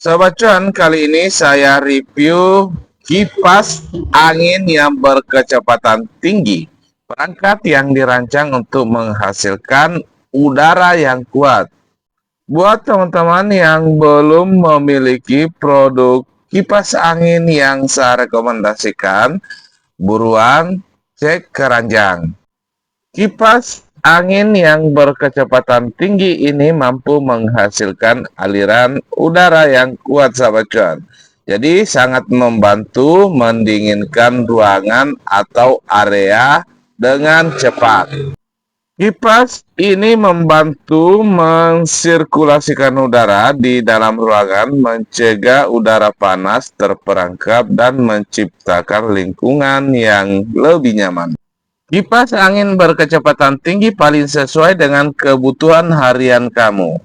Sobat cuan, kali ini saya review kipas angin yang berkecepatan tinggi. Perangkat yang dirancang untuk menghasilkan udara yang kuat. Buat teman-teman yang belum memiliki produk kipas angin yang saya rekomendasikan, buruan cek keranjang. Kipas angin yang berkecepatan tinggi ini mampu menghasilkan aliran udara yang kuat, sahabat cuan. Jadi sangat membantu mendinginkan ruangan atau area dengan cepat. Kipas ini membantu mensirkulasikan udara di dalam ruangan, mencegah udara panas terperangkap dan menciptakan lingkungan yang lebih nyaman. Kipas angin berkecepatan tinggi paling sesuai dengan kebutuhan harian kamu.